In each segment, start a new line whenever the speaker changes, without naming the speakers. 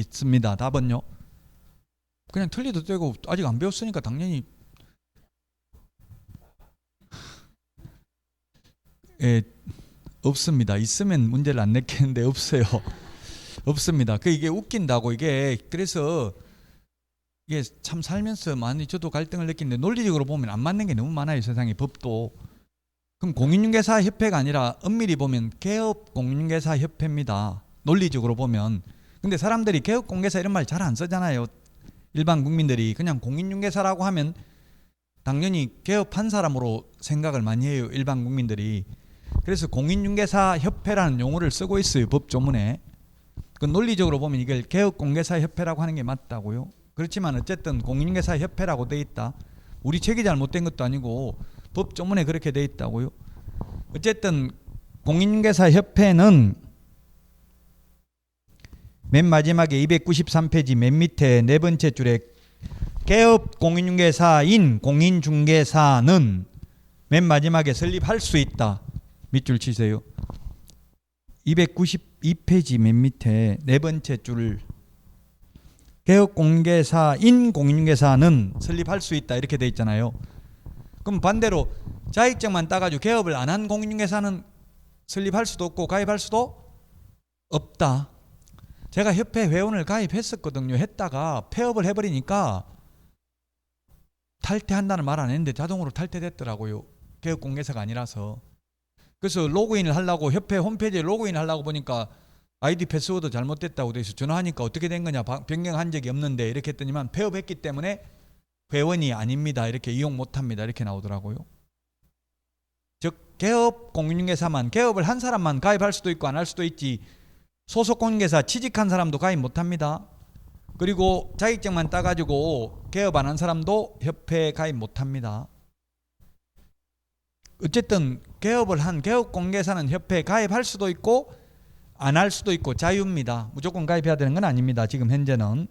있습니다. 답은요? 그냥 틀리도 되고 아직 안 배웠으니까 당연히 예, 없습니다. 있으면 문제를 안 냈겠는데 없어요. 없습니다. 이게 웃긴다고 이게. 그래서 이게 참 살면서 많이 저도 갈등을 느끼는데 논리적으로 보면 안 맞는 게 너무 많아요. 세상에 법도. 그럼 공인중개사협회가 아니라 엄밀히 보면 개업공인중개사협회입니다. 논리적으로 보면. 근데 사람들이 개업공개사 이런 말 잘 안 쓰잖아요. 일반 국민들이 그냥 공인중개사라고 하면 당연히 개업한 사람으로 생각을 많이 해요. 일반 국민들이. 그래서 공인중개사협회라는 용어를 쓰고 있어요. 법조문에. 그 논리적으로 보면 이걸 개업공개사협회라고 하는 게 맞다고요. 그렇지만 어쨌든 공인중개사협회라고 돼 있다. 우리 책이 잘못된 것도 아니고 법조문에 그렇게 돼 있다고요. 어쨌든 공인중개사협회는 맨 마지막에 293페이지 맨 밑에 네 번째 줄에 개업공인중개사인 공인중개사는 맨 마지막에 설립할 수 있다. 밑줄 치세요. 292페이지 맨 밑에 네 번째 줄 개업공개사인 공인중개사는 설립할 수 있다 이렇게 돼 있잖아요. 그럼 반대로 자격증만 따가지고 개업을 안 한 공인중개사는 설립할 수도 없고 가입할 수도 없다. 제가 협회 회원을 가입했었거든요. 했다가 폐업을 해버리니까 탈퇴한다는 말 안 했는데 자동으로 탈퇴됐더라고요. 개업공개사가 아니라서. 그래서 로그인을 하려고 협회 홈페이지에 로그인 하려고 보니까 아이디 패스워드 잘못됐다고 돼 있어. 전화하니까 어떻게 된 거냐, 변경한 적이 없는데 이렇게 했더니만 폐업했기 때문에 회원이 아닙니다. 이렇게 이용 못합니다. 이렇게 나오더라고요. 즉 개업 공인중개사만, 개업을 한 사람만 가입할 수도 있고 안 할 수도 있지 소속 공인중개사 취직한 사람도 가입 못합니다. 그리고 자격증만 따가지고 개업 안 한 사람도 협회에 가입 못합니다. 어쨌든 개업을 한 개업공개사는 협회에 가입할 수도 있고 안 할 수도 있고 자유입니다. 무조건 가입해야 되는 건 아닙니다. 지금 현재는.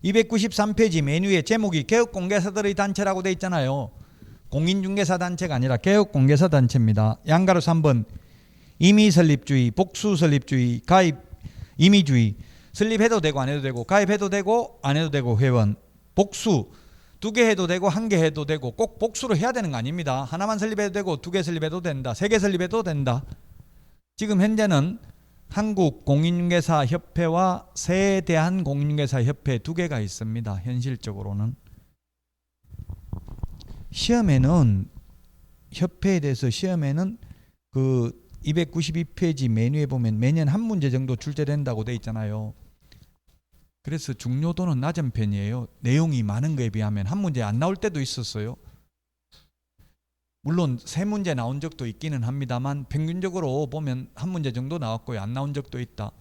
293페이지 메뉴에 제목이 개업공개사들의 단체라고 돼 있잖아요. 공인중개사 단체가 아니라 개업공개사 단체입니다. 양가로 3번 임의설립주의, 복수설립주의, 가입, 임의주의. 설립해도 되고 안 해도 되고 가입해도 되고 안 해도 되고 회원. 복수 2개 해도 되고 1개 해도 되고 꼭 복수로 해야 되는 거 아닙니다. 하나만 설립해도 되고 2개 설립해도 된다. 3개 설립해도 된다. 지금 현재는 한국공인중개사협회와 세대한공인중개사협회 2개가 있습니다. 현실적으로는. 시험에는 협회에 대해서 시험에는 그 292페이지 메뉴에 보면 매년 한 문제 정도 출제된다고 돼 있잖아요. 그래서 중요도는 낮은 편이에요. 내용이 많은 거에 비하면. 한 문제 안 나올 때도 있었어요. 물론 3문제 나온 적도 있기는 합니다만 평균적으로 보면 한 문제 정도 나왔고요. 안 나온 적도 있다.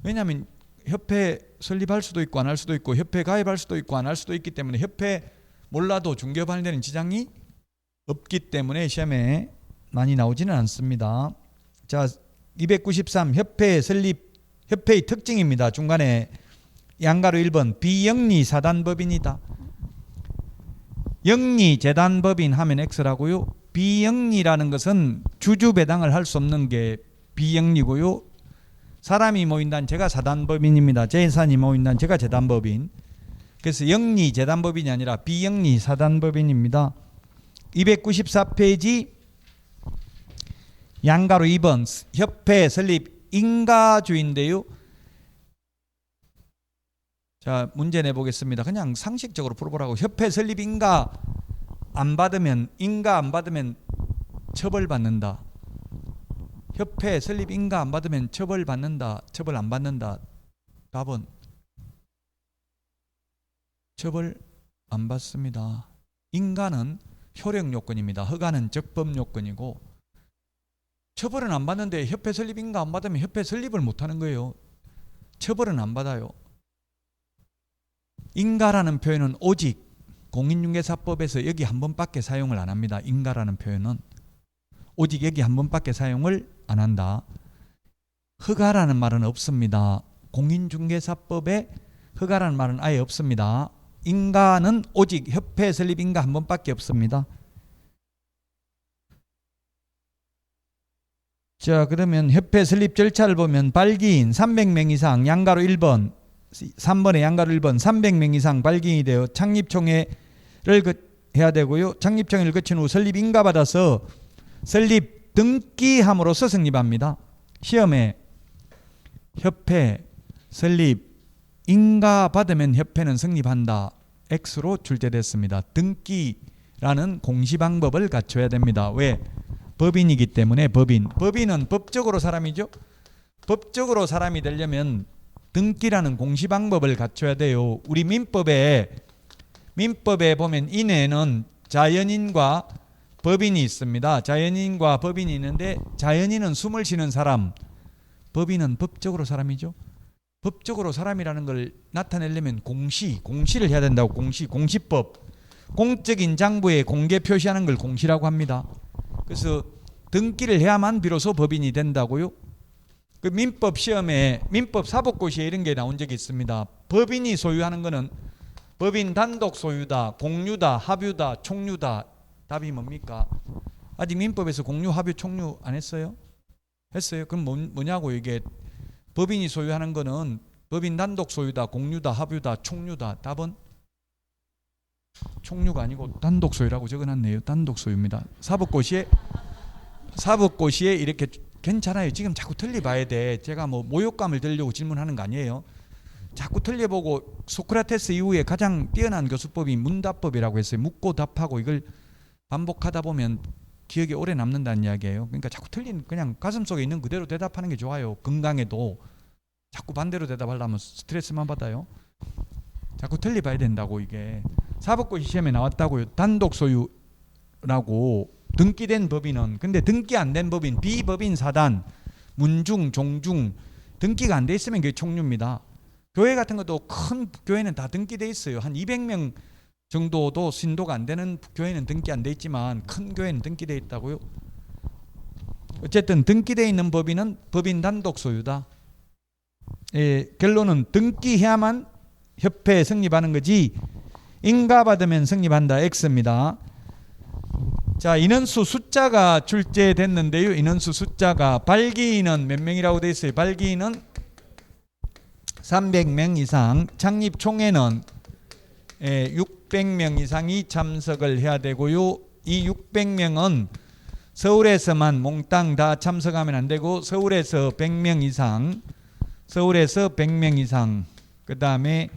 왜냐하면 협회 설립할 수도 있고 안 할 수도 있고 협회 가입할 수도 있고 안 할 수도 있기 때문에 협회 몰라도 중개업하는 데는 지장이 없기 때문에 시험에 많이 나오지는 않습니다. 자, 293 협회 설립, 협회의 특징입니다. 중간에 양가로 1번 비영리사단법인이다. 영리재단법인 하면 X라고요. 비영리라는 것은 주주배당을 할 수 없는 게 비영리고요. 사람이 모인 단체가 사단법인입니다. 재산이 모인 단체가 재단법인. 그래서 영리재단법인이 아니라 비영리사단법인입니다. 294페이지 양가로 2번 협회 설립 인가주인데요. 자, 문제 내보겠습니다. 그냥 상식적으로 풀어보라고. 협회 설립 인가 안 받으면 처벌받는다. 협회 설립 인가 안 받으면 처벌받는다. 처벌 안 받는다. 답은 처벌 안 받습니다. 인가는 효력 요건입니다. 허가는 적법 요건이고 처벌은 안 받는데 협회 설립 인가 안 받으면 협회 설립을 못 하는 거예요. 처벌은 안 받아요. 인가라는 표현은 오직 공인중개사법에서 여기 한 번밖에 사용을 안 합니다. 인가라는 표현은 오직 여기 한 번밖에 사용을 안 한다. 허가라는 말은 없습니다. 공인중개사법에 허가라는 말은 아예 없습니다. 인가는 오직 협회 설립 인가 한 번밖에 없습니다. 자, 그러면 협회 설립 절차를 보면 발기인 300명 이상 양가로 1번, 3번에 양가로 1번 300명 이상 발기인이 되어 창립총회를 해야 되고요. 창립총회를 거친 후 설립 인가받아서 설립 등기함으로써 성립합니다. 시험에 협회 설립 인가받으면 협회는 성립한다. X로 출제됐습니다. 등기라는 공시방법을 갖춰야 됩니다. 왜? 법인이기 때문에 법인은 법적으로 사람이죠. 법적으로 사람이 되려면 등기라는 공시방법을 갖춰야 돼요. 우리 민법에 보면 인에는 자연인과 법인이 있습니다. 자연인과 법인이 있는데 자연인은 숨을 쉬는 사람, 법인은 법적으로 사람이죠. 법적으로 사람이라는 걸 나타내려면 공시를 해야 된다고. 공시법, 공적인 장부에 공개 표시하는 걸 공시라고 합니다. 그래서 등기를 해야만 비로소 법인이 된다고요. 그 민법 시험에 민법 사법고시에 이런 게 나온 적이 있습니다. 법인이 소유하는 거는 법인 단독 소유다, 공유다, 합유다, 총유다. 답이 뭡니까? 아직 민법에서 공유, 합유, 총유 안 했어요? 했어요. 그럼 뭐냐고. 이게 법인이 소유하는 거는 법인 단독 소유다, 공유다, 합유다, 총유다. 답은 총유가 아니고 단독 소유라고 적어놨네요. 단독 소유입니다. 사법고시에 이렇게. 괜찮아요. 지금 자꾸 틀려봐야 돼. 제가 뭐 모욕감을 들려고 질문하는 거 아니에요. 자꾸 틀려보고. 소크라테스 이후에 가장 뛰어난 교수법이 문답법이라고 했어요. 묻고 답하고 이걸 반복하다 보면 기억에 오래 남는다는 이야기예요. 그러니까 자꾸 틀린, 그냥 가슴속에 있는 그대로 대답하는 게 좋아요. 건강에도. 자꾸 반대로 대답하려면 스트레스만 받아요. 자꾸 틀려봐야 된다고. 이게 사법고시 시험에 나왔다고요. 단독 소유라고. 등기된 법인은. 근데 등기 안 된 법인, 비법인 사단, 문중, 종중, 등기가 안 돼 있으면 그게 총유입니다. 교회 같은 것도 큰 교회는 다 등기돼 있어요. 한 200명 정도도 신도가 안 되는 교회는 등기 안 돼 있지만 큰 교회는 등기돼 있다고요. 어쨌든 등기돼 있는 법인은 법인 단독 소유다. 결론은 등기해야만 협회에 성립하는 거지 인가받으면 성립한다. X입니다. 자, 인원수 숫자가 출제됐는데요. 인원수 숫자가 발기인은 몇 명이라고 되어 있어요? 발기인은 300명 이상, 창립총회는 600명 이상이 참석을 해야 되고요. 이 600명은 서울에서만 몽땅 다 참석하면 안 되고 서울에서 100명 이상, 그 다음에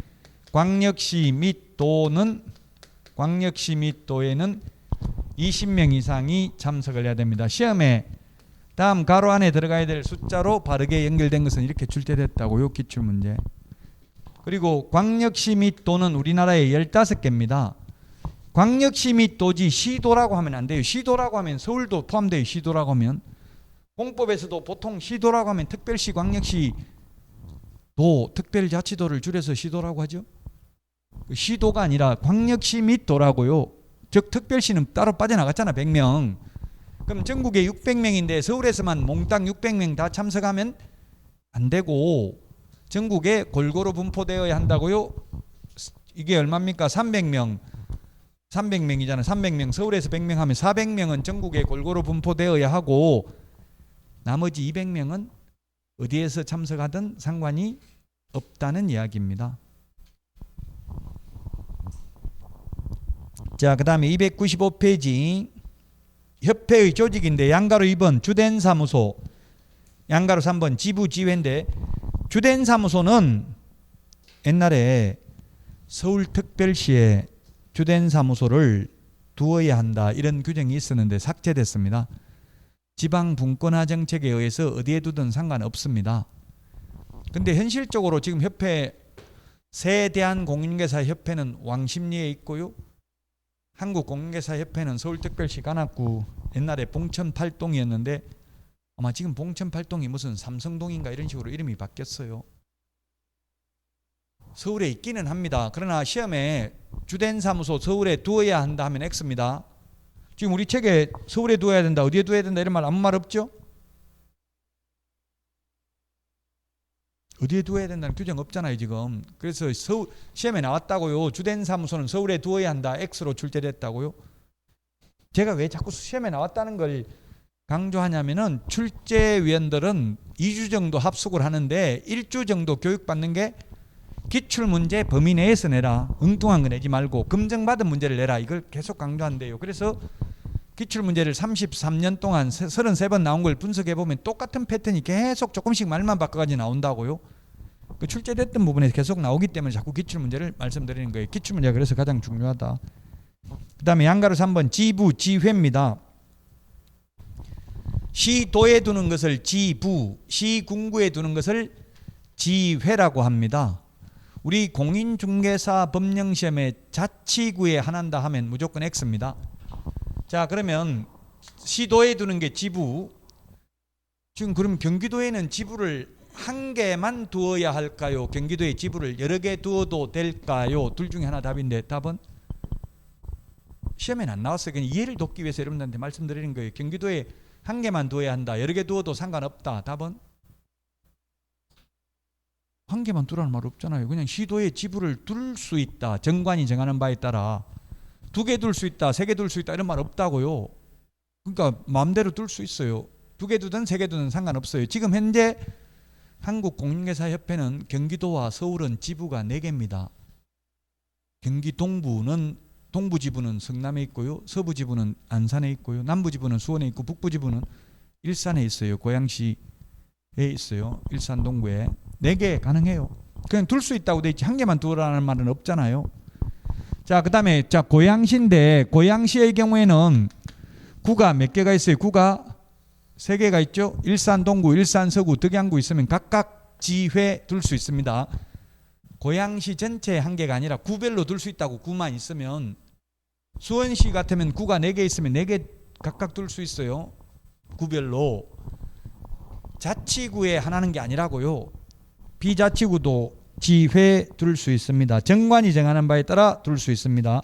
광역시 및 도에는 20명 이상이 참석을 해야 됩니다. 시험에 다음 가로 안에 들어가야 될 숫자로 바르게 연결된 것은 이렇게 출제됐다고요. 기출문제. 그리고 광역시 및 도는 우리나라에 15개입니다. 광역시 및 도지 시도라고 하면 안 돼요. 시도라고 하면 서울도 포함돼요. 시도라고 하면. 공법에서도 보통 시도라고 하면 특별시, 광역시, 도, 특별자치도를 줄여서 시도라고 하죠. 시도가 아니라 광역시 및 도라고요. 즉 특별시는 따로 빠져나갔잖아. 100명. 그럼 전국에 600명인데 서울에서만 몽땅 600명 다 참석하면 안 되고 전국에 골고루 분포되어야 한다고요. 이게 얼마입니까? 300명. 300명이잖아. 300명. 서울에서 100명 하면 400명은 전국에 골고루 분포되어야 하고 나머지 200명은 어디에서 참석하든 상관이 없다는 이야기입니다. 자, 그 다음에 295페이지 협회의 조직인데 양가로 2번 주된 사무소, 양가로 3번 지부지회인데 주된 사무소는 옛날에 서울특별시에 주된 사무소를 두어야 한다 이런 규정이 있었는데 삭제됐습니다. 지방 분권화 정책에 의해서 어디에 두든 상관없습니다. 근데 현실적으로 지금 협회 세대한공인중개사협회는 왕십리에 있고요. 한국공인중개사협회는 서울특별시 관악구 옛날에 봉천팔동이었는데 아마 지금 봉천팔동이 무슨 삼성동인가 이런 식으로 이름이 바뀌었어요. 서울에 있기는 합니다. 그러나 시험에 주된 사무소 서울에 두어야 한다 하면 X입니다. 지금 우리 책에 서울에 두어야 된다, 어디에 두어야 된다 이런 말 아무 말 없죠? 어디에 두어야 된다는 규정 없잖아요 지금. 그래서 시험에 나왔다고요. 주된 사무소는 서울에 두어야 한다. X로 출제됐다고요. 제가 왜 자꾸 시험에 나왔다는 걸 강조하냐면은 출제위원들은 2주 정도 합숙을 하는데 1주 정도 교육받는 게 기출문제 범위 내에서 내라. 엉뚱한 거 내지 말고 검증받은 문제를 내라. 이걸 계속 강조한대요. 그래서 기출문제를 33년 동안 33번 나온 걸 분석해보면 똑같은 패턴이 계속 조금씩 말만 바꿔가지고 나온다고요. 그 출제됐던 부분에 계속 나오기 때문에 자꾸 기출문제를 말씀드리는 거예요. 기출문제가 그래서 가장 중요하다. 그 다음에 양가로 3번 지부, 지회입니다. 시도에 두는 것을 지부, 시군구에 두는 것을 지회라고 합니다. 우리 공인중개사 법령시험에 자치구에 하나다 하면 무조건 X입니다. 자, 그러면 시도에 두는 게 지부. 지금 그럼 경기도에는 지부를 한 개만 두어야 할까요? 경기도에 지부를 여러 개 두어도 될까요? 둘 중에 하나 답인데 답은 시험에는 안 나왔어요. 그냥 이해를 돕기 위해서 여러분들한테 말씀드리는 거예요. 경기도에 한 개만 두어야 한다. 여러 개 두어도 상관없다. 답은 한 개만 두라는 말 없잖아요. 그냥 시도에 지부를 둘 수 있다. 정관이 정하는 바에 따라 두 개 둘 수 있다. 세 개 둘 수 있다. 이런 말 없다고요. 그러니까 마음대로 둘 수 있어요. 두 개 두든 세 개 두든 상관없어요. 지금 현재 한국공인중개사협회는 경기도와 서울은 지부가 4개입니다. 경기 동부는 동부지부는 성남에 있고요. 서부지부는 안산에 있고요. 남부지부는 수원에 있고 북부지부는 일산에 있어요. 고양시에 있어요. 일산 동구에. 4개 가능해요. 그냥 둘 수 있다고 돼 있지 한 개만 두라는 말은 없잖아요. 자, 그다음에 자 고양시인데 고양시의 경우에는 구가 몇 개가 있어요? 구가 3개가 있죠. 일산 동구, 일산 서구, 덕양구 있으면 각각 지회 둘 수 있습니다. 고양시 전체 한 개가 아니라 구별로 둘 수 있다고 구만 있으면 수원시 같으면 구가 4개 있으면 4개 각각 둘 수 있어요. 구별로. 자치구에 하나는 게 아니라고요. 비자치구도 지회 둘 수 있습니다. 정관이 정하는 바에 따라 둘 수 있습니다.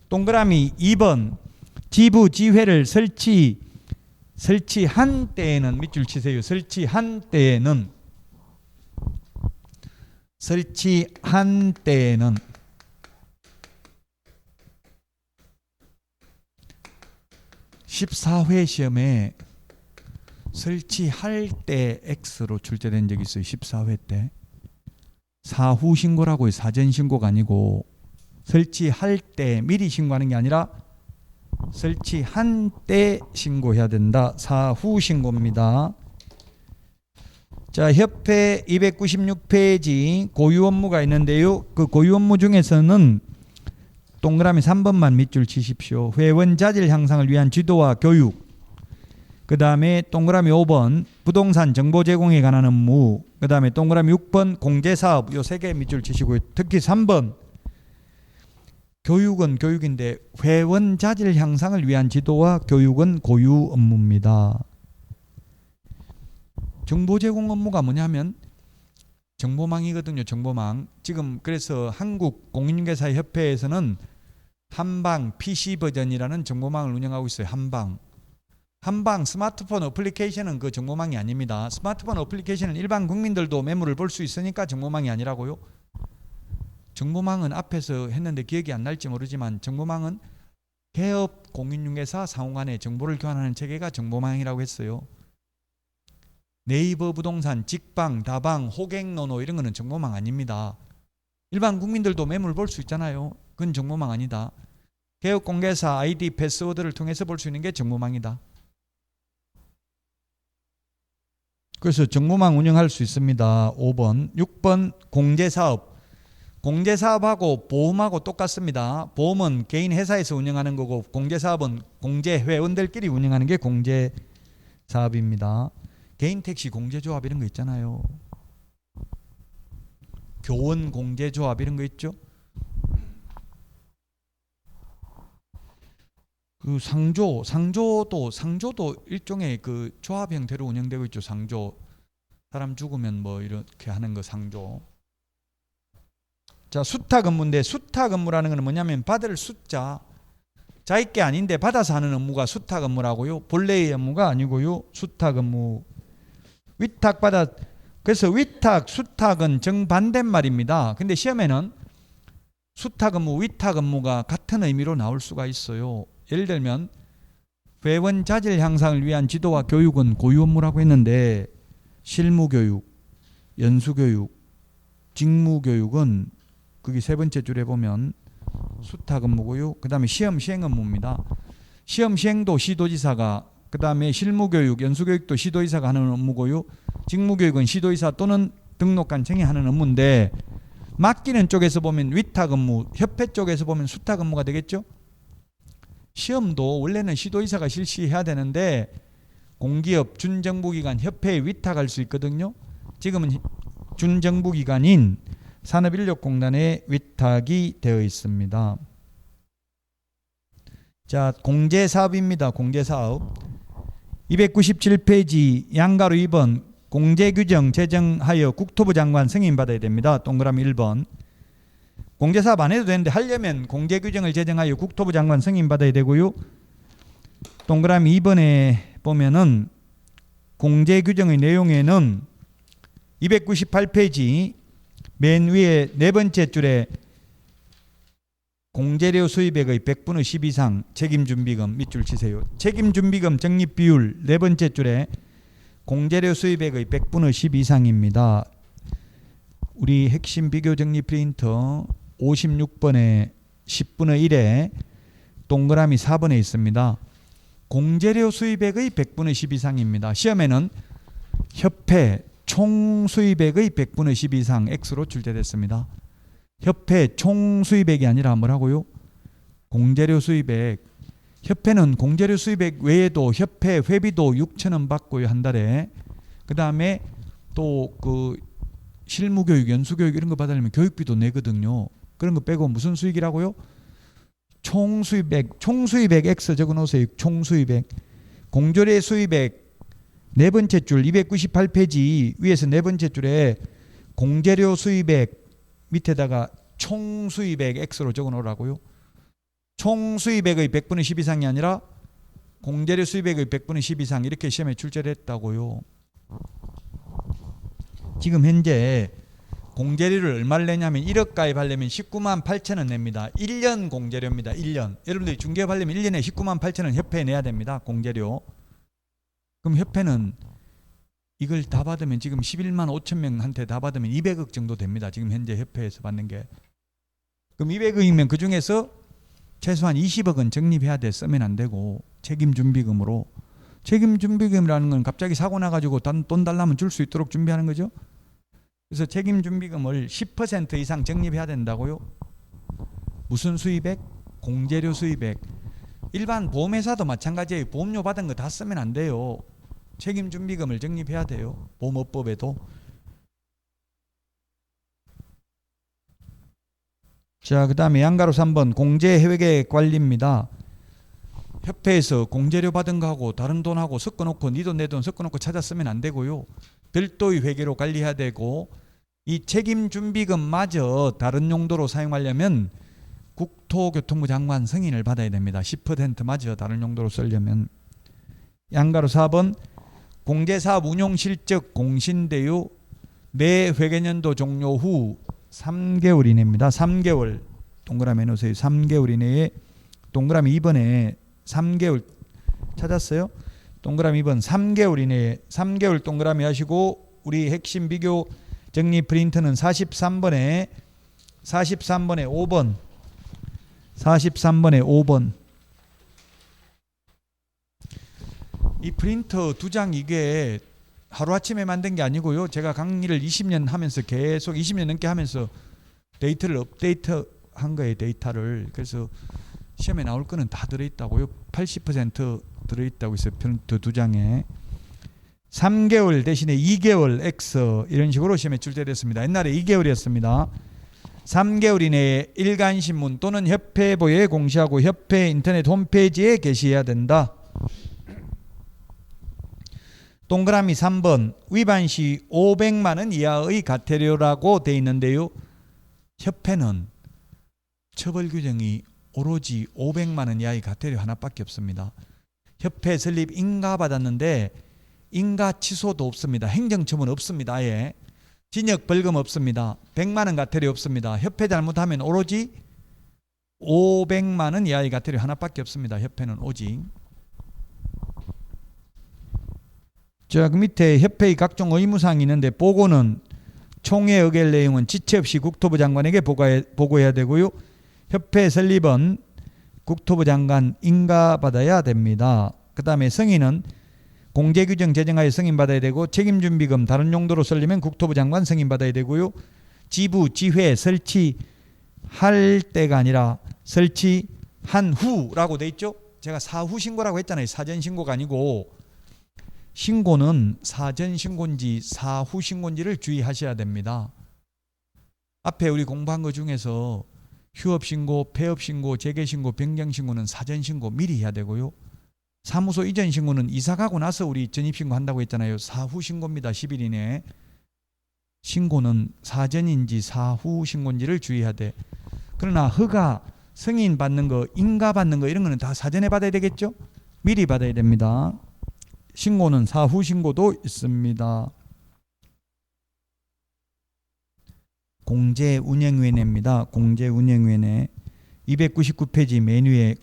동그라미 2번 지부 지회를 설치한 때에는 밑줄 치세요. 설치한 때에는 14회 시험에 설치할 때 X로 출제된 적이 있어요. 14회 때. 사후 신고라고요. 사전 신고가 아니고 설치할 때 미리 신고하는 게 아니라 설치한 때 신고해야 된다. 사후 신고입니다. 자, 협회 296페이지 고유 업무가 있는데요. 그 고유 업무 중에서는 동그라미 3번만 밑줄 치십시오. 회원 자질 향상을 위한 지도와 교육. 그 다음에 동그라미 5번 부동산 정보 제공에 관한 업무. 그 다음에 동그라미 6번 공제사업. 요 3개 밑줄 치시고요. 특히 3번 교육은 교육인데 회원 자질 향상을 위한 지도와 교육은 고유 업무입니다. 정보 제공 업무가 뭐냐면 정보망이거든요. 정보망. 지금 그래서 한국공인중개사협회에서는 한방 PC 버전이라는 정보망을 운영하고 있어요. 한방 스마트폰 어플리케이션은 그 정보망이 아닙니다. 스마트폰 어플리케이션은 일반 국민들도 매물을 볼 수 있으니까 정보망이 아니라고요. 정보망은 앞에서 했는데 기억이 안 날지 모르지만 정보망은 개업 공인중개사 상호 간에 정보를 교환하는 체계가 정보망이라고 했어요. 네이버 부동산, 직방, 다방, 호갱노노 이런 거는 정보망 아닙니다. 일반 국민들도 매물 볼 수 있잖아요. 그건 정보망 아니다. 개업 공개사 아이디 패스워드를 통해서 볼 수 있는 게 정보망이다. 그래서 정보망 운영할 수 있습니다. 5번. 6번 공제사업. 공제사업하고 보험하고 똑같습니다. 보험은 개인 회사에서 운영하는 거고 공제사업은 공제회원들끼리 운영하는 게 공제사업입니다. 개인 택시 공제조합 이런 거 있잖아요. 교원 공제조합 이런 거 있죠. 그 상조도 일종의 그 조합 형태로 운영되고 있죠. 상조. 사람 죽으면 뭐 이렇게 하는 거 상조. 자, 수탁 업무인데 수탁 업무라는 건 뭐냐면 받을 숫자. 자기 게 아닌데 받아서 하는 업무가 수탁 업무라고요. 본래의 업무가 아니고요. 수탁 업무. 위탁받아. 그래서 위탁, 수탁은 정반대말입니다. 근데 시험에는 수탁 업무, 위탁 업무가 같은 의미로 나올 수가 있어요. 예를 들면 회원 자질 향상을 위한 지도와 교육은 고유 업무라고 했는데 실무교육, 연수교육, 직무교육은 거기 세 번째 줄에 보면 수탁 업무고요. 그 다음에 시험 시행 업무입니다. 시험 시행도 시도지사가, 그 다음에 실무교육, 연수교육도 시도지사가 하는 업무고요. 직무교육은 시도지사 또는 등록관청이 하는 업무인데 맡기는 쪽에서 보면 위탁 업무, 협회 쪽에서 보면 수탁 업무가 되겠죠. 시험도 원래는 시도지사가 실시해야 되는데 공기업, 준정부기관, 협회에 위탁할 수 있거든요. 지금은 준정부기관인 산업인력공단에 위탁이 되어 있습니다. 자, 공제사업입니다. 공제사업 297페이지 양가로 2번 공제규정 제정하여 국토부 장관 승인받아야 됩니다. 동그라미 1번. 공제사업 안 해도 되는데 하려면 공제규정을 제정하여 국토부 장관 승인받아야 되고요. 동그라미 2번에 보면은 공제규정의 내용에는 298페이지 맨 위에 네 번째 줄에 공제료 수입액의 100분의 10 이상 책임준비금 밑줄 치세요. 책임준비금 적립비율 네 번째 줄에 공제료 수입액의 100분의 10 이상입니다. 우리 핵심 비교 적립 프린터 56번에 10분의 1에 동그라미 4번에 있습니다. 공제료 수입액의 100분의 10 이상입니다. 시험에는 협회 총 수입액의 100분의 10 이상 X로 출제됐습니다. 협회 총 수입액이 아니라 뭐라고요? 공제료 수입액. 협회는 공제료 수입액 외에도 협회 회비도 6,000원 받고요, 한 달에. 그 다음에 또 그 실무교육, 연수교육 이런 거 받으려면 교육비도 내거든요. 그런 거 빼고 무슨 수익이라고요? 총수입액, 총수입액 X 적어놓으세요. 총수입액. 공제료 수입액 네 번째 줄 298페이지 위에서 네 번째 줄에 공제료 수입액 밑에다가 총수입액 X로 적어놓으라고요. 총수입액의 100분의 10 이상이 아니라 공제료 수입액의 100분의 10 이상 이렇게 시험에 출제를 했다고요. 지금 현재 공제료를 얼마를 내냐면 1억 가입하려면 19만 8천 원 냅니다. 1년 공제료입니다. 1년. 여러분들이 중개업하려면 1년에 19만 8천 원 협회에 내야 됩니다. 공제료. 그럼 협회는 이걸 다 받으면 지금 11만 5천 명한테 다 받으면 200억 정도 됩니다. 지금 현재 협회에서 받는 게. 그럼 200억이면 그중에서 최소한 20억은 적립해야 돼. 쓰면 안 되고 책임준비금으로. 책임준비금이라는 건 갑자기 사고 나가지고 돈 달라면 줄 수 있도록 준비하는 거죠. 그래서 책임준비금을 10% 이상 적립해야 된다고요. 무슨 수입액? 공제료 수입액. 일반 보험회사도 마찬가지예요. 보험료 받은 거 다 쓰면 안 돼요. 책임준비금을 적립해야 돼요. 보험업법에도. 자, 그 다음에 양가로 3번 공제회계 관리입니다. 협회에서 공제료 받은 거하고 다른 돈하고 섞어놓고 네 돈 내 돈 섞어놓고 찾아 쓰면 안 되고요. 별도의 회계로 관리해야 되고 이 책임준비금마저 다른 용도로 사용하려면 국토교통부 장관 승인을 받아야 됩니다. 10%마저 다른 용도로 쓰려면. 양가로 4번 공제사업 운용실적 공신대요 매 회계년도 종료 후 3개월 이내입니다. 3개월 동그라미 해놓으세요. 3개월 이내에 동그라미 2번에 3개월 찾았어요? 동그라미 2번 3개월 이내에 3개월 동그라미 하시고 우리 핵심 비교 정리 프린트는 43번에 5번 43번에 5번 이 프린터 두 장 이게 하루아침에 만든 게 아니고요. 제가 강의를 20년 하면서 계속 20년 넘게 하면서 데이터를 업데이트한 거예요. 데이터를. 그래서 시험에 나올 거는 다 들어있다고요. 80% 들어있다고 있어요. 프린터 두 장에. 3개월 대신에 2개월 X 이런 식으로 시험에 출제됐습니다. 옛날에 2개월이었습니다. 3개월 이내에 일간신문 또는 협회보에 공시하고 협회 인터넷 홈페이지에 게시해야 된다. 동그라미 3번 위반 시 500만 원 이하의 과태료라고 돼 있는데요. 협회는 처벌 규정이 오로지 500만 원 이하의 과태료 하나밖에 없습니다. 협회 설립 인가 받았는데 인가 취소도 없습니다. 행정처분 없습니다. 아예. 징역 벌금 없습니다. 100만 원 과태료 없습니다. 협회 잘못하면 오로지 500만 원 이하의 과태료 하나밖에 없습니다. 협회는 오직. 자, 그 밑에 협회의 각종 의무사항이 있는데 보고는 총회 의결 내용은 지체 없이 국토부 장관에게 보고해야 되고요. 협회 설립은 국토부 장관 인가받아야 됩니다. 그 다음에 승인은 공제규정 제정하에 승인받아야 되고 책임준비금 다른 용도로 쓰려면 국토부 장관 승인받아야 되고요. 지부, 지회 설치할 때가 아니라 설치한 후라고 돼 있죠. 제가 사후 신고라고 했잖아요. 사전 신고가 아니고 신고는 사전 신고인지 사후 신고인지를 주의하셔야 됩니다. 앞에 우리 공부한 것 중에서 휴업 신고, 폐업 신고, 재개 신고, 변경 신고는 사전 신고 미리 해야 되고요. 사무소 이전 신고는 이사 가고 나서 우리 전입 신고 한다고 했잖아요. 사후 신고입니다. 10일 이내에. 신고는 사전인지 사후 신고인지를 주의해야 돼. 그러나 허가, 승인 받는 거, 인가 받는 거 이런 거는 다 사전에 받아야 되겠죠? 미리 받아야 됩니다. 신고는 사후 신고도 있습니다. 공제운영위원회입니다. 공제운영위원회 299페이지 메뉴에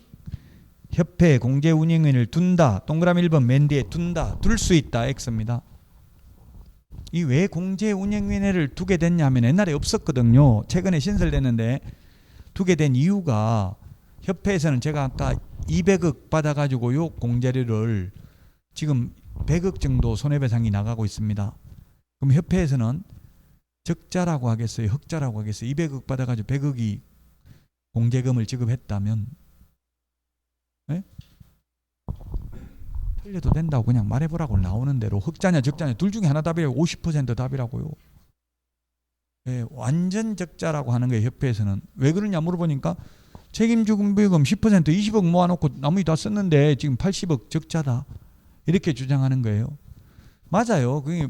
협회 공제운영위원회를 둔다. 동그라미 1번 맨 뒤에 둔다. 둘 수 있다. X입니다. 이 왜 공제운영위원회를 두게 됐냐 하면 옛날에 없었거든요. 최근에 신설됐는데 두게 된 이유가 협회에서는 제가 아까 200억 받아가지고요. 공제료를 지금 100억 정도 손해배상이 나가고 있습니다. 그럼 협회에서는 적자라고 하겠어요? 흑자라고 하겠어요? 200억 받아가지고 100억이 공제금을 지급했다면 네? 틀려도 된다고 그냥 말해보라고 나오는 대로 흑자냐 적자냐 둘 중에 하나 답이에요. 50% 답이라고요. 네, 완전 적자라고 하는 거예요. 협회에서는. 왜 그러냐 물어보니까 책임준비금 10% 20억 모아놓고 나머지 다 썼는데 지금 80억 적자다. 이렇게 주장하는 거예요. 맞아요. 그게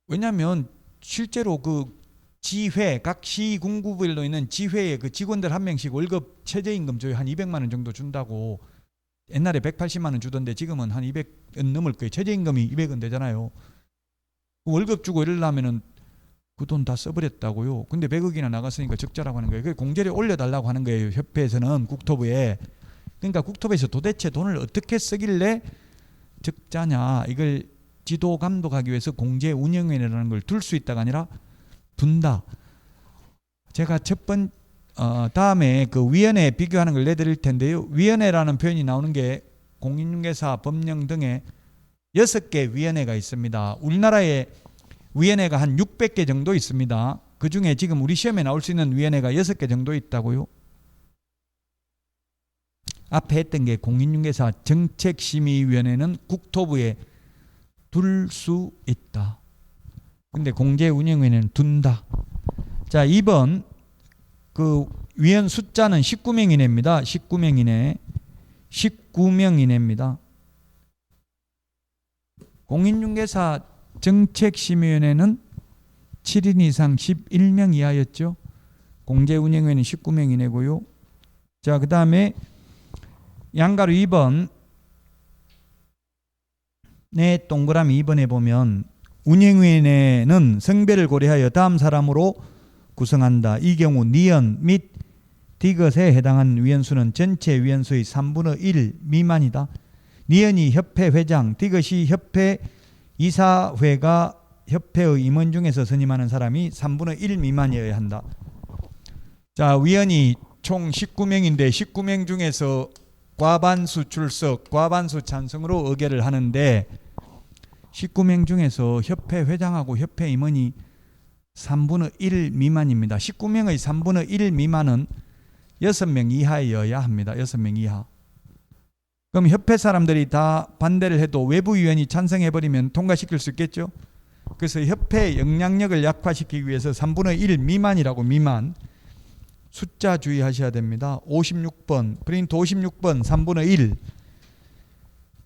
왜냐하면 실제로 그 지회, 각 시군구별로 있는 지회에 그 직원들 한 명씩 월급 최저임금 줘요. 한 200만 원 정도 준다고. 옛날에 180만 원 주던데 지금은 한 200원 넘을 거예요. 최저임금이 200원 되잖아요. 월급 주고 이러려면은 그 돈 다 써버렸다고요. 근데 100억이나 나갔으니까 적자라고 하는 거예요. 그래서 공제료 올려달라고 하는 거예요. 협회에서는 국토부에. 그러니까 국토부에서 도대체 돈을 어떻게 쓰길래 적자냐 이걸 지도 감독하기 위해서 공제운영위원회라는 걸 둘 수 있다가 아니라 둔다. 제가 다음에 그 위원회 비교하는 걸 내드릴 텐데요. 위원회라는 표현이 나오는 게 공인중개사, 법령 등에 6개 위원회가 있습니다. 우리나라에 위원회가 한 600개 정도 있습니다. 그 중에 지금 우리 시험에 나올 수 있는 위원회가 6개 정도 있다고요. 앞에 했던 게 공인중개사 정책심의위원회는 국토부에 둘 수 있다. 근데 공제운영위원회는 둔다. 자, 2번 그 위원 숫자는 19명 이내입니다. 19명 이내. 19명 이내입니다. 공인중개사 정책심의위원회는 7인 이상 11명 이하였죠. 공제운영위원회는 19명 이내고요. 자, 그 다음에 양가로 2번 네, 동그라미 2번에 보면 운영위원회는 성별을 고려하여 다음 사람으로 구성한다. 이 경우 니언 및 디귿에 해당하는 위원수는 전체 위원수의 3분의 1 미만이다. 니언이 협회 회장, 디귿이 협회 이사회가 협회의 임원 중에서 선임하는 사람이 3분의 1 미만이어야 한다. 자, 위원이 총 19명인데 19명 중에서 과반수 출석, 과반수 찬성으로 의결을 하는데 19명 중에서 협회 회장하고 협회 임원이 3분의 1 미만입니다. 19명의 3분의 1 미만은 6명 이하여야 합니다. 6명 이하. 그럼 협회 사람들이 다 반대를 해도 외부위원이 찬성해버리면 통과시킬 수 있겠죠? 그래서 협회 영향력을 약화시키기 위해서 3분의 1 미만이라고 미만. 숫자 주의하셔야 됩니다. 56번, 프린트 56번 3분의 1.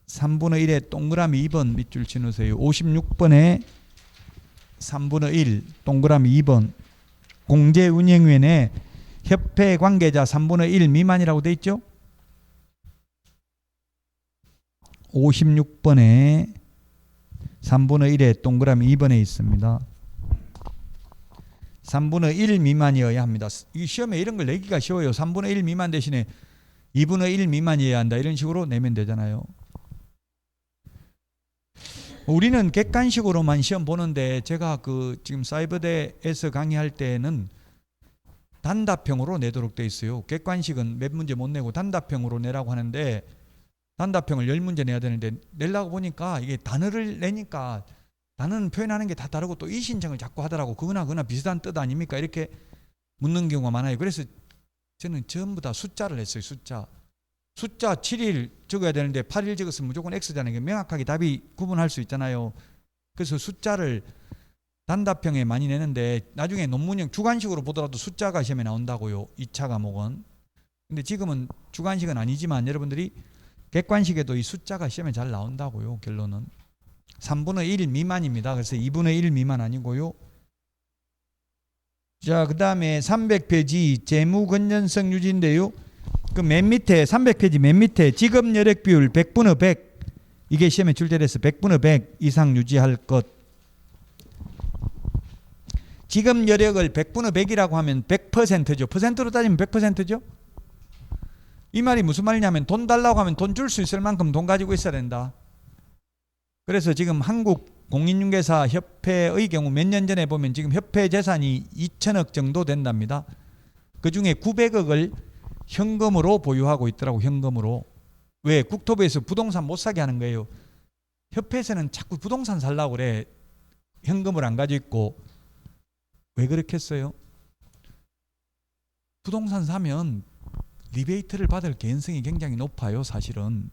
3분의 1에 동그라미 2번 밑줄 치누세요. 56번에 3분의 1, 동그라미 2번. 공제운영위원회 협회 관계자 3분의 1 미만이라고 돼 있죠? 56번에 3분의 1에 동그라미 2번에 있습니다. 3분의 1 미만이어야 합니다. 이 시험에 이런 걸 내기가 쉬워요. 3분의 1 미만 대신에 2분의 1 미만이어야 한다. 이런 식으로 내면 되잖아요. 우리는 객관식으로만 시험 보는데 제가 그 지금 사이버대에서 강의할 때는 단답형으로 내도록 돼 있어요. 객관식은 몇 문제 못 내고 단답형으로 내라고 하는데 단답형을 10문제 내야 되는데 내려고 보니까 이게 단어를 내니까 단어는 표현하는 게 다 다르고 또 이신청을 자꾸 하더라고. 그거나 비슷한 뜻 아닙니까? 이렇게 묻는 경우가 많아요. 그래서 저는 전부 다 숫자를 했어요. 숫자 7일 적어야 되는데 8일 적었으면 무조건 X잖아요. 명확하게 답이 구분할 수 있잖아요. 그래서 숫자를 단답형에 많이 내는데 나중에 논문형 주관식으로 보더라도 숫자가 시험에 나온다고요. 2차 과목은. 근데 지금은 주관식은 아니지만 여러분들이 객관식에도 이 숫자가 시험에 잘 나온다고요. 결론은 3분의 1 미만입니다. 그래서 2분의 1 미만 아니고요. 자, 그 다음에 300페이지 재무 건전성 유지인데요. 그 맨 밑에 300페이지 맨 밑에 지급 여력 비율 100분의 100 이게 시험에 출제돼서 100분의 100 이상 유지할 것. 지급 여력을 100분의 100이라고 하면 100%죠. 퍼센트로 따지면 100%죠. 이 말이 무슨 말이냐면 돈 달라고 하면 돈 줄 수 있을 만큼 돈 가지고 있어야 된다. 그래서 지금 한국 공인중개사 협회의 경우 몇 년 전에 보면 지금 협회 재산이 2천억 정도 된답니다. 그 중에 900억을 현금으로 보유하고 있더라고. 현금으로. 왜? 국토부에서 부동산 못 사게 하는 거예요. 협회에서는 자꾸 부동산 살라고 그래. 현금을 안 가지고 있고. 왜 그렇게 했어요? 부동산 사면 리베이트를 받을 개연성이 굉장히 높아요. 사실은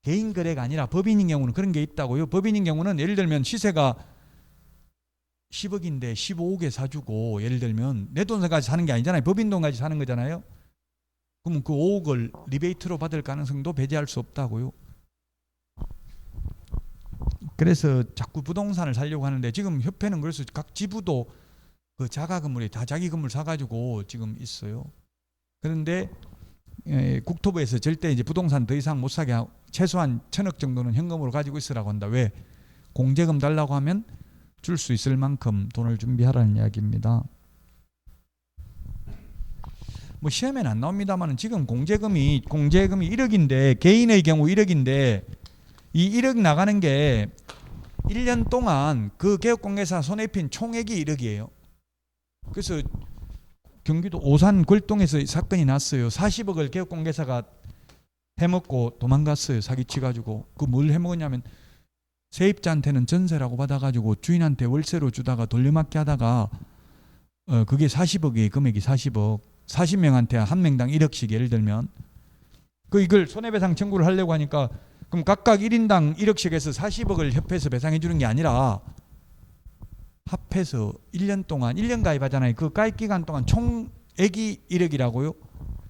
개인 거래가 아니라 법인인 경우는 그런 게 있다고요. 법인인 경우는 예를 들면 시세가 10억인데 15억에 사주고, 예를 들면 내 돈까지 사는 게 아니잖아요. 법인 돈까지 사는 거잖아요. 그러면 그 5억을 리베이트로 받을 가능성도 배제할 수 없다고요. 그래서 자꾸 부동산을 살려고 하는데 지금 협회는 그래서 각 지부도 그 자가 건물에 다 자기 건물 사가지고 지금 있어요. 그런데 국토부에서 절대 이제 부동산 더 이상 못 사게 하고 최소한 1,000억 정도는 현금으로 가지고 있으라고 한다. 왜? 공제금 달라고 하면 줄 수 있을 만큼 돈을 준비하라는 이야기입니다. 뭐 시험에는 안 나옵니다만 지금 공제금이 1억인데 개인의 경우 1억인데 이 1억 나가는 게 1년 동안 그 개업공개사 손에 핀 총액이 1억이에요. 그래서 경기도 오산 골동에서 사건이 났어요. 40억을 개업공개사가 해먹고 도망갔어요. 사기치가지고. 그 뭘 해먹었냐면 세입자한테는 전세라고 받아가지고 주인한테 월세로 주다가 돌려막기 하다가 그게 40억이에요. 금액이 40억. 40명한테 한 명당 1억씩 예를 들면 이걸 손해배상 청구를 하려고 하니까 그럼 각각 1인당 1억씩 해서 40억을 협회에서 배상해 주는 게 아니라 합해서 1년 동안 1년 가입하잖아요. 그 가입 기간 동안 총액이 1억이라고요.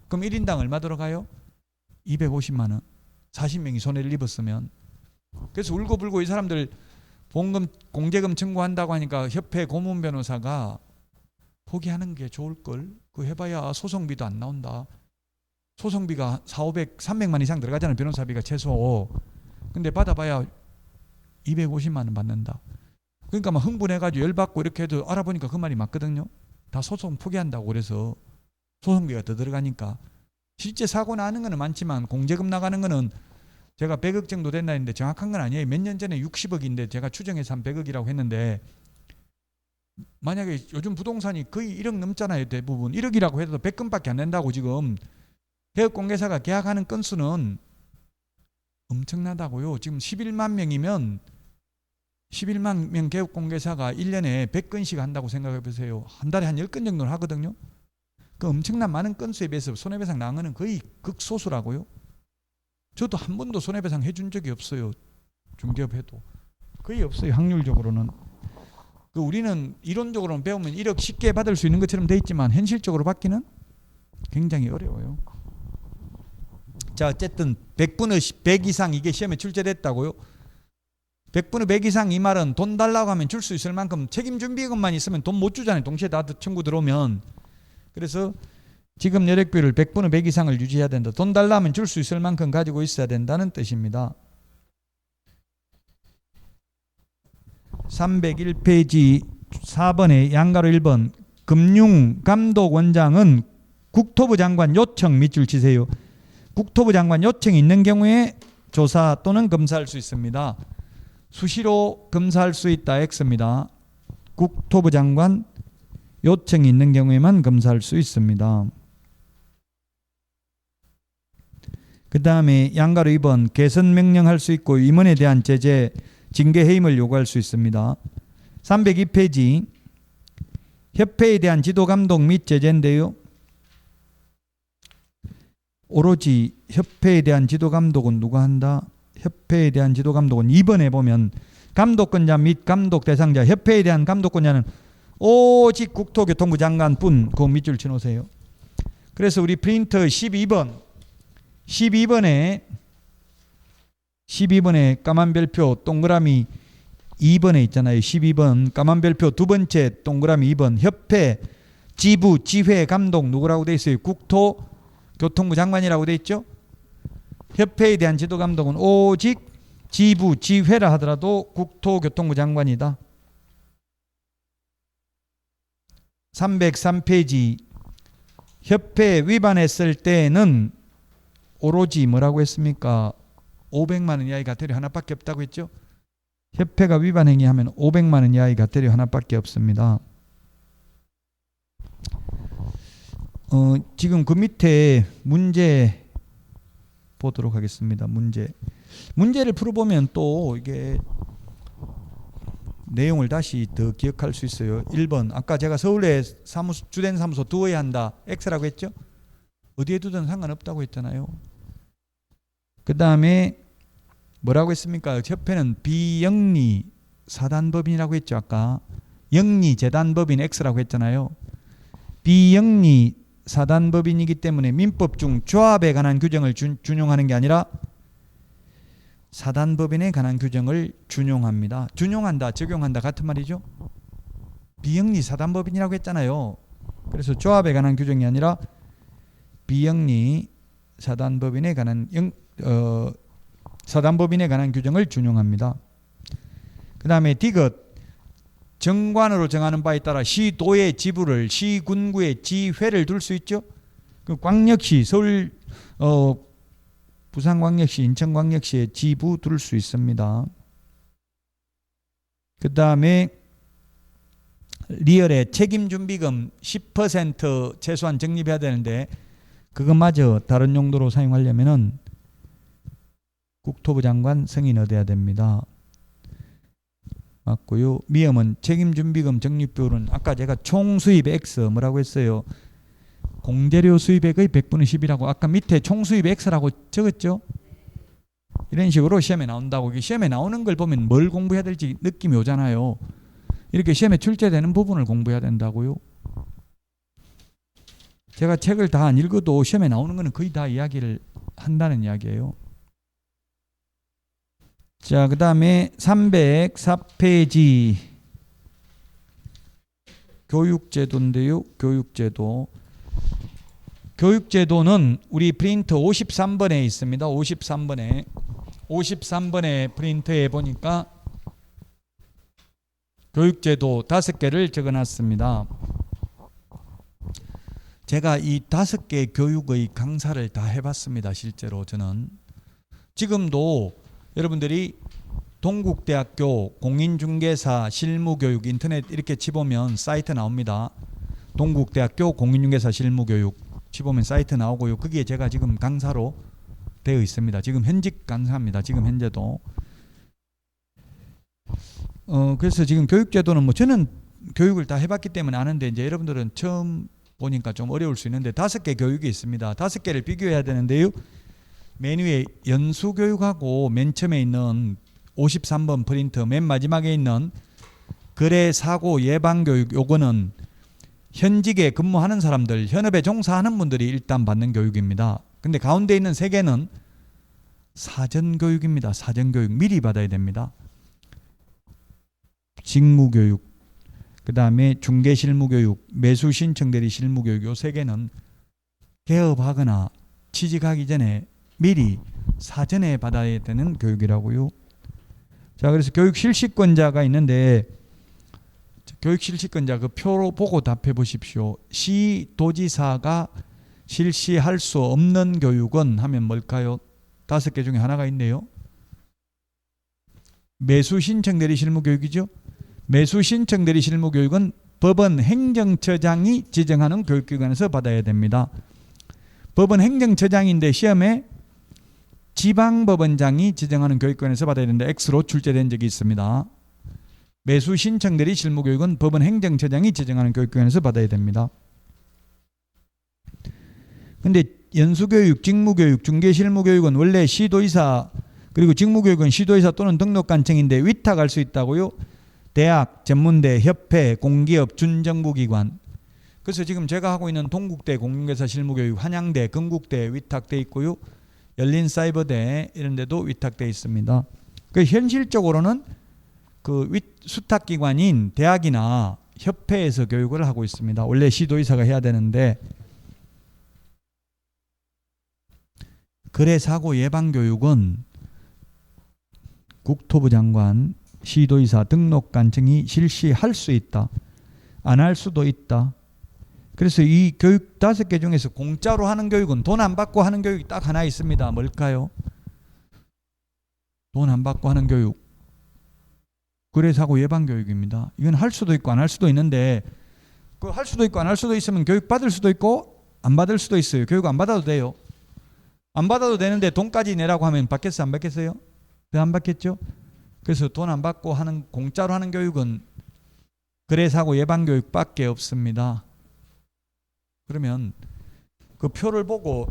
그럼 1인당 얼마 들어가요? 250만 원. 40명이 손해를 입었으면. 그래서 울고불고 이 사람들 보험금 공제금 청구한다고 하니까 협회 고문 변호사가 포기하는 게 좋을걸. 그거 해봐야 소송비도 안 나온다. 소송비가 300만 이상 들어가잖아요. 변호사비가 최소. 근데 받아봐야 250만 원 받는다. 그러니까 막 흥분해가지고 열받고 이렇게 해도 알아보니까 그 말이 맞거든요. 다 소송 포기한다고. 그래서 소송비가 더 들어가니까. 실제 사고 나는 거는 많지만 공제금 나가는 거는 제가 100억 정도 된다 했는데 정확한 건 아니에요. 몇 년 전에 60억인데 제가 추정해서 한 100억이라고 했는데 만약에 요즘 부동산이 거의 1억 넘잖아요. 대부분 1억이라고 해도 100건밖에 안 된다고. 지금 개업공개사가 계약하는 건수는 엄청나다고요. 지금 11만 명이면 11만 명 개업공개사가 1년에 100건씩 한다고 생각해 보세요. 한 달에 한 10건 정도는 하거든요. 그 엄청난 많은 건수에 비해서 손해배상 나온 거는 거의 극소수라고요. 저도 한 번도 손해배상 해준 적이 없어요. 중개업해도 거의 없어요. 확률적으로는. 우리는 이론적으로는 배우면 1억 쉽게 받을 수 있는 것처럼 돼 있지만 현실적으로 받기는 굉장히 어려워요. 자, 어쨌든 100분의 100 이상 이게 시험에 출제됐다고요. 100분의 100 이상 이 말은 돈 달라고 하면 줄 수 있을 만큼 책임 준비금만 있으면 돈 못 주잖아요. 동시에 다 청구 들어오면. 그래서 지금 여력비율을 100분의 100 이상을 유지해야 된다. 돈 달라면 줄 수 있을 만큼 가지고 있어야 된다는 뜻입니다. 301페이지 4번에 양가로 1번 금융감독원장은 국토부 장관 요청 밑줄 치세요. 국토부 장관 요청이 있는 경우에 조사 또는 검사할 수 있습니다. 수시로 검사할 수 있다. X입니다. 국토부 장관 요청이 있는 경우에만 검사할 수 있습니다. 그 다음에 양가로 2번 개선 명령할 수 있고 임원에 대한 제재, 징계 해임을 요구할 수 있습니다. 302페이지 협회에 대한 지도 감독 및 제재인데요. 오로지 협회에 대한 지도 감독은 누가 한다? 협회에 대한 지도 감독은 2번에 보면 감독권자 및 감독 대상자, 협회에 대한 감독권자는 오직 국토교통부 장관뿐. 그 밑줄 쳐놓으세요. 그래서 우리 프린터 12번에 까만 별표 동그라미 2번에 있잖아요. 12번 까만 별표 두 번째 동그라미 2번 협회 지부 지회 감독 누구라고 돼 있어요? 국토교통부 장관이라고 돼 있죠. 협회에 대한 지도 감독은 오직 지부 지회라 하더라도 국토교통부 장관이다. 303페이지 협회 위반했을 때는 오로지 뭐라고 했습니까? 500만 원 이하의 과태료 하나밖에 없다고 했죠. 협회가 위반 행위하면 500만 원 이하의 과태료 하나밖에 없습니다. 지금 그 밑에 문제 보도록 하겠습니다. 문제를 풀어보면 또 이게 내용을 다시 더 기억할 수 있어요. 1번 아까 제가 서울에 주된 사무소 두어야 한다. X라고 했죠. 어디에 두든 상관없다고 했잖아요. 그 다음에 뭐라고 했습니까? 협회는 비영리 사단법인이라고 했죠. 아까 영리 재단법인 X라고 했잖아요. 비영리 사단법인이기 때문에 민법 중 조합에 관한 규정을 준용하는 게 아니라 사단법인에 관한 규정을 준용합니다. 준용한다, 적용한다 같은 말이죠. 비영리 사단법인이라고 했잖아요. 그래서 조합에 관한 규정이 아니라 비영리 사단법인에 관한 사단법인에 관한 규정을 준용합니다. 그 다음에 디귿 정관으로 정하는 바에 따라 시도의 지부를 시군구의 지회를 둘 수 있죠. 그 광역시 서울 부산광역시 인천광역시의 지부 둘 수 있습니다. 그 다음에 리얼의 책임준비금 10% 최소한 적립해야 되는데 그것마저 다른 용도로 사용하려면은 국토부 장관 승인 얻어야 됩니다. 맞고요. 미음은 책임준비금 적립비율은 아까 제가 총수입 X 뭐라고 했어요? 공재료 수입액의 100분의 10이라고 아까 밑에 총수입 X라고 적었죠? 이런 식으로 시험에 나온다고. 시험에 나오는 걸 보면 뭘 공부해야 될지 느낌이 오잖아요. 이렇게 시험에 출제되는 부분을 공부해야 된다고요. 제가 책을 다 안 읽어도 시험에 나오는 거는 거의 다 이야기를 한다는 이야기예요. 자, 그 다음에 304페이지 교육제도인데요. 교육제도는 우리 프린터 53번에 있습니다. 53번에 프린터에 보니까 교육제도 5개를 적어놨습니다. 제가 이 5개 교육의 강사를 다 해봤습니다. 실제로 저는. 지금도 여러분들이 동국대학교 공인중개사 실무교육 인터넷 이렇게 치보면 사이트 나옵니다. 동국대학교 공인중개사 실무교육 치보면 사이트 나오고요. 거기에 제가 지금 강사로 되어 있습니다. 지금 현직 강사입니다. 지금 현재도. 그래서 지금 교육제도는 뭐 저는 교육을 다 해봤기 때문에 아는데 이제 여러분들은 처음 보니까 좀 어려울 수 있는데 5개 교육이 있습니다. 5개를 비교해야 되는데요. 맨 위에 연수교육하고 맨 처음에 있는 53번 프린터 맨 마지막에 있는 거래 사고 예방교육 요거는 현직에 근무하는 사람들 현업에 종사하는 분들이 일단 받는 교육입니다. 근데 가운데 있는 3개는 사전교육입니다. 사전교육 미리 받아야 됩니다. 직무교육 그 다음에 중개실무교육 매수신청대리 실무교육 요 3개는 개업하거나 취직하기 전에 미리 사전에 받아야 되는 교육이라고요. 자, 그래서 교육 실시권자가 있는데 교육 실시권자 그 표로 보고 답해 보십시오. 시도지사가 실시할 수 없는 교육은 하면 뭘까요? 5개 중에 하나가 있네요. 매수 신청 대리 실무 교육이죠. 매수 신청 대리 실무 교육은 법원 행정처장이 지정하는 교육기관에서 받아야 됩니다. 법원 행정처장인데 시험에 지방법원장이 지정하는 교육기관에서 받아야 되는데 X로 출제된 적이 있습니다. 매수 신청 대리 실무 교육은 법원 행정처장이 지정하는 교육기관에서 받아야 됩니다. 근데 연수교육, 직무교육, 중개실무교육은 원래 시도의사 그리고 직무교육은 시도의사 또는 등록관청인데 위탁할 수 있다고요. 대학, 전문대, 협회, 공기업, 준정부기관. 그래서 지금 제가 하고 있는 동국대 공인중개사 실무교육, 한양대, 건국대 위탁돼 있고요. 열린사이버대 이런 데도 위탁돼 있습니다. 그 현실적으로는 그 수탁기관인 대학이나 협회에서 교육을 하고 있습니다. 원래 시도의사가 해야 되는데 거래사고 예방교육은 국토부 장관, 시도의사, 등록관청이 실시할 수 있다. 안 할 수도 있다. 그래서 이 교육 5개 중에서 공짜로 하는 교육은 돈 안 받고 하는 교육이 딱 하나 있습니다. 뭘까요? 돈 안 받고 하는 교육. 거래사고 예방교육입니다. 이건 할 수도 있고 안 할 수도 있는데 그 할 수도 있고 안 할 수도 있으면 교육 받을 수도 있고 안 받을 수도 있어요. 교육 안 받아도 돼요. 안 받아도 되는데 돈까지 내라고 하면 받겠어요? 안 받겠어요? 왜 안 받겠죠? 그래서 돈 안 받고 하는 공짜로 하는 교육은 거래사고 예방교육밖에 없습니다. 그러면 그 표를 보고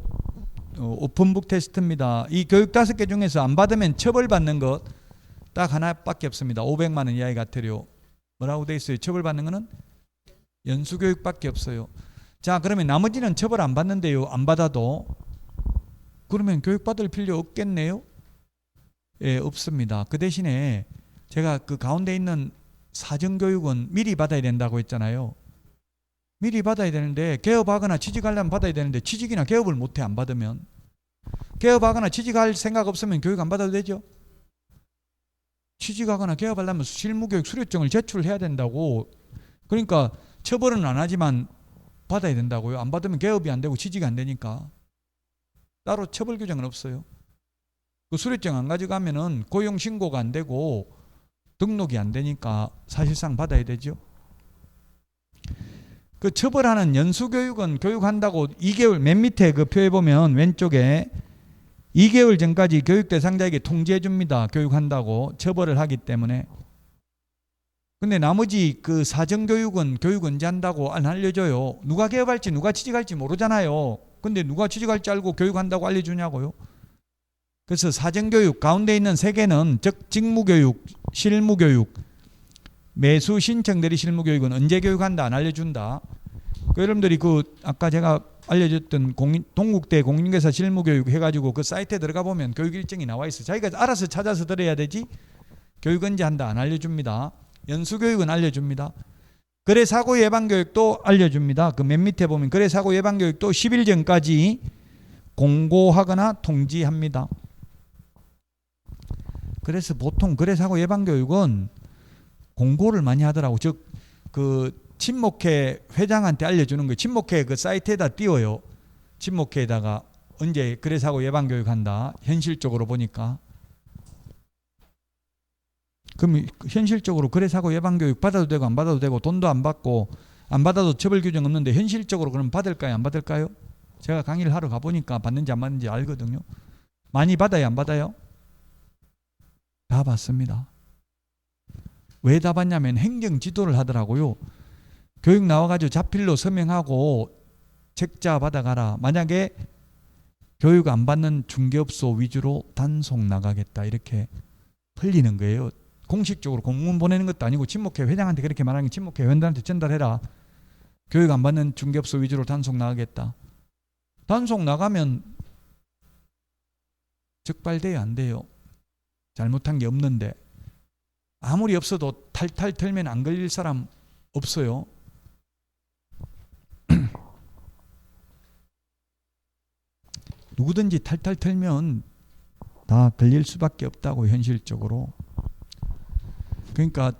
오픈북 테스트입니다. 이 교육 5개 중에서 안 받으면 처벌받는 것 딱 하나밖에 없습니다. 500만 원 이하의 과태료. 뭐라고 돼 있어요? 처벌받는 거는 연수교육밖에 없어요. 자, 그러면 나머지는 처벌 안 받는데요. 안 받아도 그러면 교육받을 필요 없겠네요? 예, 없습니다. 그 대신에 제가 그 가운데 있는 사정교육은 미리 받아야 된다고 했잖아요. 미리 받아야 되는데 개업하거나 취직하려면 받아야 되는데 취직이나 개업을 못해 안 받으면. 개업하거나 취직할 생각 없으면 교육 안 받아도 되죠. 취직하거나 개업하려면 실무교육 수료증을 제출해야 된다고. 그러니까 처벌은 안 하지만 받아야 된다고요. 안 받으면 개업이 안 되고 취직이 안 되니까. 따로 처벌 규정은 없어요. 그 수료증 안 가져가면은 고용 신고가 안 되고 등록이 안 되니까 사실상 받아야 되죠. 그 처벌하는 연수교육은 교육한다고 2개월 맨 밑에 그 표에 보면 왼쪽에 2개월 전까지 교육 대상자에게 통지해 줍니다. 교육한다고 처벌을 하기 때문에. 근데 나머지 그 사정교육은 교육 언제 한다고 안 알려줘요. 누가 개업할지 누가 취직할지 모르잖아요. 근데 누가 취직할지 알고 교육한다고 알려주냐고요. 그래서 사정교육 가운데 있는 3개는 즉 직무교육, 실무교육, 매수 신청 대리 실무교육은 언제 교육한다 안 알려준다. 그 여러분들이 그 아까 제가 알려줬던 동국대 공인중개사 실무교육 해가지고 그 사이트에 들어가 보면 교육 일정이 나와 있어. 자기가 알아서 찾아서 들어야 되지. 교육 언제 한다 안 알려줍니다. 연수교육은 알려줍니다. 거래사고 예방교육도 알려줍니다. 그 맨 밑에 보면 거래사고 예방교육도 10일 전까지 공고하거나 통지합니다. 그래서 보통 거래사고 예방교육은 공고를 많이 하더라고. 즉 그 친목회 회장한테 알려주는 거예요. 친목회 그 사이트에다 띄워요. 친목회에다가 언제 거래사고 예방교육한다. 현실적으로 보니까. 그럼 현실적으로 거래사고 예방교육 받아도 되고 안 받아도 되고 돈도 안 받고 안 받아도 처벌 규정 없는데 현실적으로 그럼 받을까요? 안 받을까요? 제가 강의를 하러 가보니까 받는지 안 받는지 알거든요. 많이 받아요? 안 받아요? 다 받습니다. 왜 다 받냐면 행정지도를 하더라고요. 교육 나와가지고 자필로 서명하고 책자 받아가라. 만약에 교육 안 받는 중개업소 위주로 단속 나가겠다 이렇게 흘리는 거예요. 공식적으로 공문 보내는 것도 아니고 친목회 회장한테 그렇게 말하는 게 친목회 회원들한테 전달해라. 교육 안 받는 중개업소 위주로 단속 나가겠다. 단속 나가면 적발돼요? 안 돼요? 잘못한 게 없는데. 아무리 없어도 탈탈 털면 안 걸릴 사람 없어요. 누구든지 탈탈 털면 다 걸릴 수밖에 없다고 현실적으로. 그러니까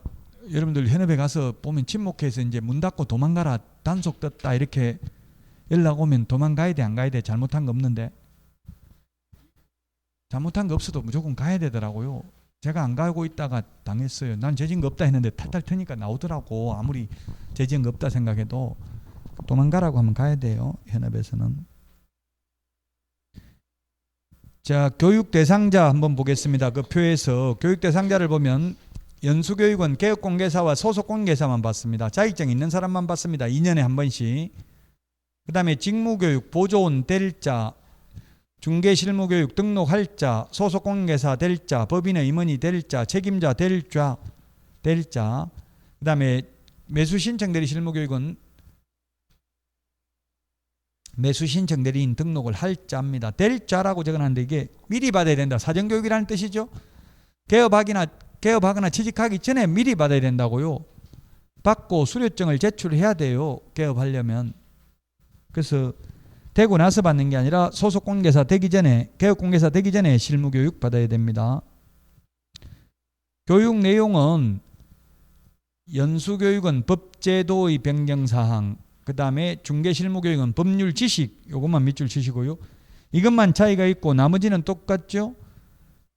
여러분들 현업에 가서 보면 친목회에서 이제 문 닫고 도망가라 단속 떴다 이렇게 연락 오면 도망가야 돼 안 가야 돼? 잘못한 거 없는데. 잘못한 거 없어도 무조건 가야 되더라고요. 제가 안 가고 있다가 당했어요. 난 죄진 거 없다 했는데 탈탈 트니까 나오더라고. 아무리 죄진 거 없다 생각해도 도망가라고 하면 가야 돼요. 현업에서는. 자, 교육 대상자 한번 보겠습니다. 그 표에서 교육 대상자를 보면 연수교육은 개업공개사와 소속공개사만 받습니다. 자격증 있는 사람만 받습니다. 2년에 한 번씩. 그 다음에 직무교육, 보조원 될 자, 중개실무교육 등록할 자, 소속공개사 될 자, 법인의 임원이 될 자, 책임자 될 자. 그 다음에 매수신청대리 실무교육은 매수신청대리인 등록을 할 자입니다. 될 자라고 적어놨는데 이게 미리 받아야 된다. 사전교육이라는 뜻이죠. 개업하거나 취직하기 전에 미리 받아야 된다고요. 받고 수료증을 제출해야 돼요. 개업하려면. 그래서 되고 나서 받는 게 아니라 소속공개사 되기 전에, 개업공개사 되기 전에 실무교육 받아야 됩니다. 교육 내용은 연수교육은 법제도의 변경사항, 그 다음에 중개실무교육은 법률 지식, 요것만 밑줄 치시고요. 이것만 차이가 있고 나머지는 똑같죠.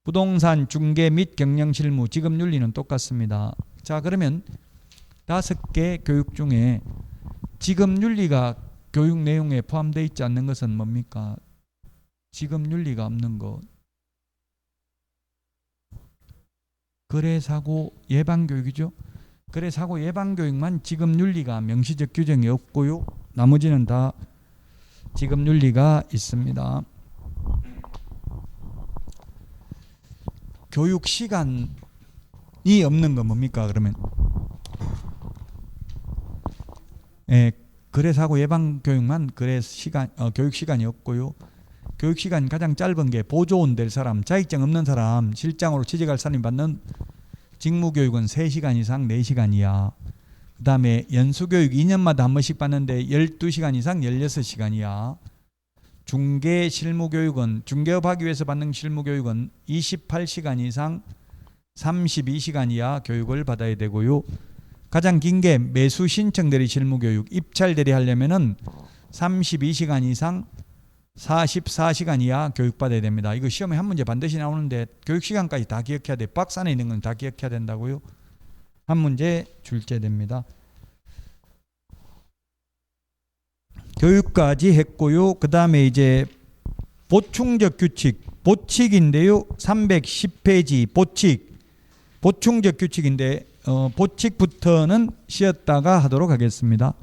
부동산 중개 및 경영실무, 지급윤리는 똑같습니다. 자, 그러면 5개 교육 중에 지급윤리가 교육 내용에 포함되어 있지 않는 것은 뭡니까? 지급윤리가 없는 것. 거래사고 예방교육이죠. 거래사고 예방교육만 지급윤리가 명시적 규정이 없고요. 나머지는 다 지급윤리가 있습니다. 교육 시간이 없는 건 뭡니까? 그러면 거래사고 예방교육만 교육 시간이 없고요. 교육 시간 가장 짧은 게 보조원 될 사람, 자격증 없는 사람, 실장으로 취직할 사람이 받는 직무교육은 3시간 이상 4시간 이하. 그 다음에 연수교육 2년마다 한 번씩 받는데 12시간 이상 16시간 이하. 중개실무교육은 중개업하기 위해서 받는 실무교육은 28시간 이상 32시간 이하 교육을 받아야 되고요. 가장 긴 게 매수신청대리 실무교육, 입찰대리 하려면은 32시간 이상 44시간 이하 교육받아야 됩니다. 이거 시험에 한 문제 반드시 나오는데 교육시간까지 다 기억해야 돼. 박스 안에 있는 건 다 기억해야 된다고요. 한 문제 출제됩니다. 교육까지 했고요. 그 다음에 이제 보충적 규칙, 보칙인데요. 310페이지 보칙, 보충적 규칙인데 보칙부터는 쉬었다가 하도록 하겠습니다.